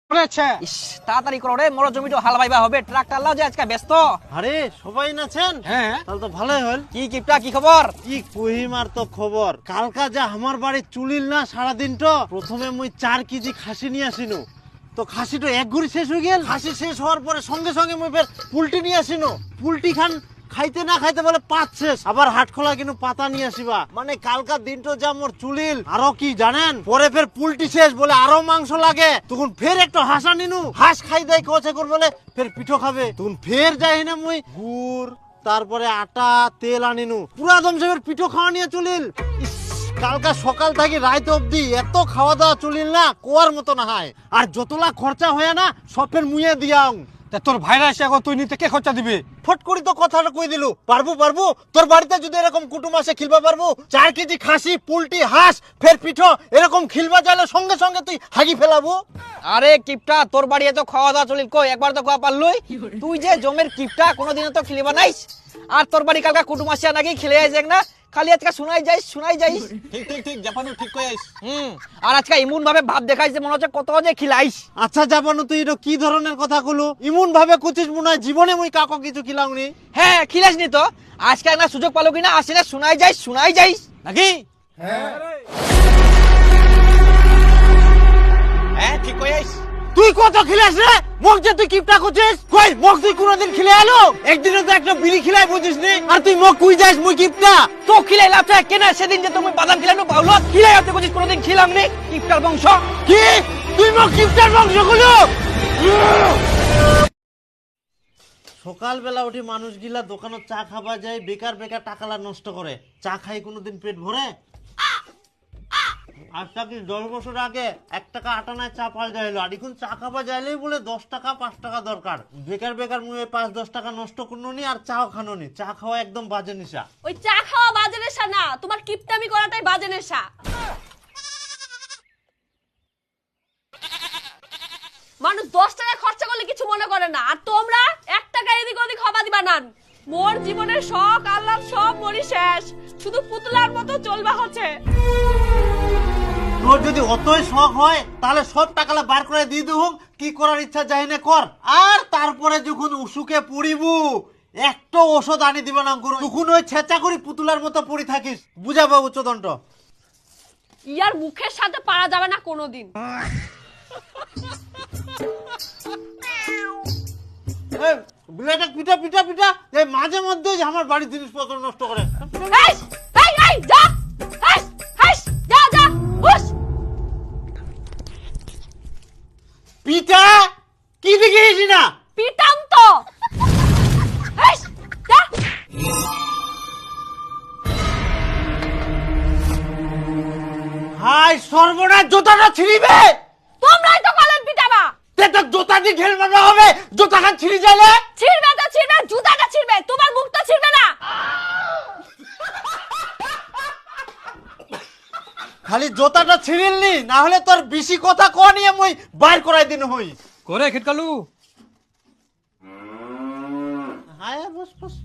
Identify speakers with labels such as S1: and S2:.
S1: ইস, তাড়াতাড়ি করো রে, মোর জমিটা হাল বাইবা হবে, ট্রাক্টর লাও যে আজকে ব্যস্ত।
S2: আরে সবাই নাছেন?
S1: হ্যাঁ,
S2: তাহলে তো ভালোই হল।
S1: কি কিপটা, কি খবর?
S2: কি কহিমার তো খবর, কালকা যা আমার বাড়ি চুলিল না সারাদিন তো প্রথমে মুই 4 কেজি খাসি নিয়ে আসিনু, তো খাসিটা এক ঘুরি শেষ হয়ে গেল। খাসি শেষ হওয়ার পরে সঙ্গে সঙ্গে মুই ফের পুলটি নিয়ে আসিনু, পুলটি খান খাইতে না খাইতে বলে পাত শেষ, আবার হাট খোলা কিন্তু পাতা নিয়ে আসিবা, মানে কালকার দিনটো যা মোর চুলিল। আরো কি জানেন, পরে ফের পুলটি শেষ বলে আরো মাংস লাগে, তখন ফের একটু হাঁসা নিনু, হাঁস খাই দেয় কছে কর বলে ফের পিঠো খাবে, তখন ফের যাই না মুই গুড় তারপরে আটা তেল আনিনু, পুরা দমসের পিঠো খাওয়া নিয়ে চলিল। ইস, কালকা সকাল থেকে রাত অবধি এত খাওয়া দাওয়া চলিল না, কোয়ার মতো না হয়, আর যতলা খরচা হয় না সবের মুয়ে দিয়াং।
S3: তোর ভাইরা এসে এখন তুই নিতে কে খরচা দিবে?
S2: ফট করি তো কথাটা কই দিলু, পারবো পারবো, তোর বাড়িতে যদি এরকম কুটুম আসে খিলবা পারবো, 4 কেজি খাসি পুলটি হাঁস ফের পিঠো এরকম খিলবা চাইলে সঙ্গে সঙ্গে তুই হাগি ফেলাবো।
S1: আরে কিপটা, তোর বাড়ি এত খাওয়া দাওয়া চলিল কই, একবার তো খাওয়া পারলুই। তুই যে জমের কিপটা, কোনোদিনও তো খিলিবা নাইস। আর তোর বাড়ি কালকা কুটুম আসিয়া নাকি খিলে আইস না, খালি আজকে শুনাই যাইস।
S3: ঠিক ঠিক ঠিক, জাপানু ঠিক কই আইস।
S1: আর আজকে এমন ভাবে ভাব দেখাইস যে মনে হচ্ছে কত যে খিলাইস।
S2: আচ্ছা জাপানু, তুই এটা কি ধরনের কথা কলু? ইমন ভাবে কুচিস মনে হয় জীবনে মুই কাকো কিছু খিলাউনি।
S1: হ্যাঁ, খিলাইস নি তো, আজকে একটা সুযোগ পালো কিনা, আসলে শুনাই যাইস
S3: নাকি? হ্যাঁ ঠিক কই আইস।
S2: তুই কত খিলাস রে? মোক যে তুই কিপটা করছিস, কই মোক তুই কোনোদিন খিলে আলো? একদিনও তো একটা বিড়ি খিলাই বুঝিস নি, আর তুই মোক কুই যাস মুই কিপটা?
S1: তো খিলাই লাভ থাকে কেনা, সেদিন যে তুমি বাদাম খিলানো পাউলো, খিলাই আপনি বলছিস কোনোদিন খিলাম নি, কিপটার বংশ।
S2: কি তুই মোক কিপটার বংশ গুলো? সকালবেলা উঠে মানুষগুলা দোকানে চা খাবা যায়, বেকার বেকার টাকালা নষ্ট করে, চা খাই কোনোদিন পেট ভরে? আজটা কি 10 বছর আগে 1 টাকা আটানায় চা পাওয়া যাইল, আর এখন চা খাবা যাইলেই বলে 10 টাকা 5 টাকা দরকার। বেকার বেকার মুয়ে 5-10 টাকা নষ্ট করনো নি, আর চাও খানো নি। চা খাওয়া একদম বাজে নেশা।
S4: ওই চা খাওয়া বাজে নেশা না, তোমার কিপটামি করাটাই বাজে নেশা। মানুষ 10 টাকা খরচা করলে কিছু মনে করে না, আর তোমরা 1 টাকা এদিক ওদিক হবা দিবা না। মোর জীবনের শখ আল্লাহ সব মরি শেষ, শুধু পুতুলার মতো চলবা হচ্ছে।
S2: তোর যদি অতই শখ হয় তাহলে সব টাকালা বার করে দিয়ে দেবো, কি করার ইচ্ছা যাই না কর। আর তারপরে যখন অসুখে পড়িবু, একটা ওষুধ আনি দিবে না করো, তখন ওই ছেঁচা করি পুতুলার মতো পড়ি থাকিস, বুঝাবো উচ্চদণ্ড।
S4: ইয়ার মুখের সাথে পারা যাবে না কোনোদিন।
S2: বিড়াটা পিটা পিটা পিটা, এই মাঝে মধ্যে আমার বাড়ির জিনিসপত্র নষ্ট করে।
S4: এই এই এই যা, হাস হাস যা যা হুস।
S2: পিটা কি দেখিস না?
S4: পিটাম তো। হাস যা।
S2: হাই সর্বনাশ, জোতাটা ছিঁড়িবে।
S4: তোমরাই তো কলেন পিটাবা।
S2: তে তো জোতা দিয়ে ঘেল মারা হবে, জোতা খান ছিঁড়ি যাইলে।
S4: ছিড়বে তো ছিড়বে, জুতাটা ছিড়বে, তোমার মুখ তো ছিড়বে না।
S2: খালি জোতাটা ছিঁড়িলনি, না হলে তোর বেশি কথা কো নিয়ে মুই বাইর করাই দিন হই।
S3: করে খিটকালু।
S2: হায় বস বস।